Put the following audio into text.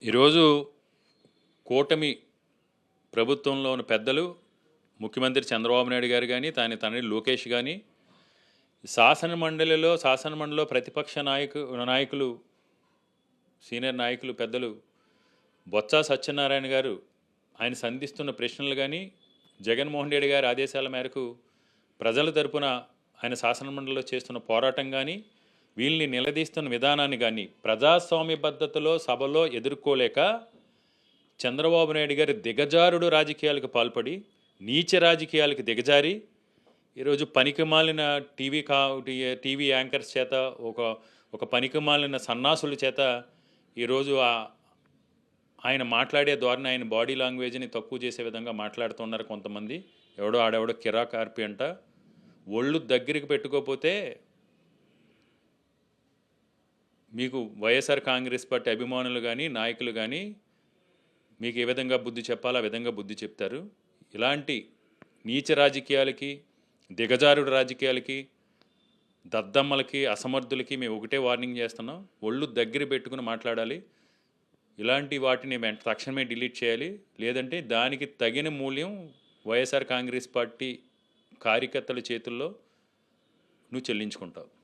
ఈరోజు కూటమి ప్రభుత్వంలో ఉన్న పెద్దలు ముఖ్యమంత్రి చంద్రబాబు నాయుడు గారు కానీ తండ్రి లోకేష్ కానీ శాసనమండలిలో ప్రతిపక్ష నాయకులు సీనియర్ నాయకులు పెద్దలు బొత్స సత్యనారాయణ గారు ఆయన సంధిస్తున్న ప్రశ్నలు కానీ జగన్మోహన్ రెడ్డి గారి ఆదేశాల మేరకు ప్రజల తరపున ఆయన శాసనమండలిలో చేస్తున్న పోరాటం కానీ వీళ్ళని నిలదీస్తున్న విధానాన్ని కానీ ప్రజాస్వామ్యబద్ధతలో సభలో ఎదుర్కోలేక చంద్రబాబు నాయుడు గారి దిగజారుడు రాజకీయాలకు పాల్పడి నీచ రాజకీయాలకు దిగజారి ఈరోజు పనికిమాలిన టీవీ యాంకర్స్ చేత ఒక పనికిమాలిన సన్నాసుల చేత ఈరోజు ఆయన మాట్లాడే ధోరణి ఆయన బాడీ లాంగ్వేజ్ని తక్కువ చేసే విధంగా మాట్లాడుతున్నారు కొంతమంది. ఆడెవడో కిరాక్ ఆర్పి అంట. ఒళ్ళు దగ్గరికి పెట్టుకోకపోతే మీకు వైఎస్ఆర్ కాంగ్రెస్ పార్టీ అభిమానులు కానీ నాయకులు కానీ మీకు ఏ విధంగా బుద్ధి చెప్పాలో ఆ విధంగా బుద్ధి చెప్తారు. ఇలాంటి నీచ రాజకీయాలకి దిగజారుడు రాజకీయాలకి దద్దమ్మలకి అసమర్థులకి మేము ఒకటే వార్నింగ్ చేస్తున్నాం. ఒళ్ళు దగ్గర పెట్టుకుని మాట్లాడాలి. ఇలాంటి వాటిని తక్షణమే డిలీట్ చేయాలి. లేదంటే దానికి తగిన మూల్యం వైఎస్ఆర్ కాంగ్రెస్ పార్టీ కార్యకర్తల చేతుల్లో నువ్వు చెల్లించుకుంటావు.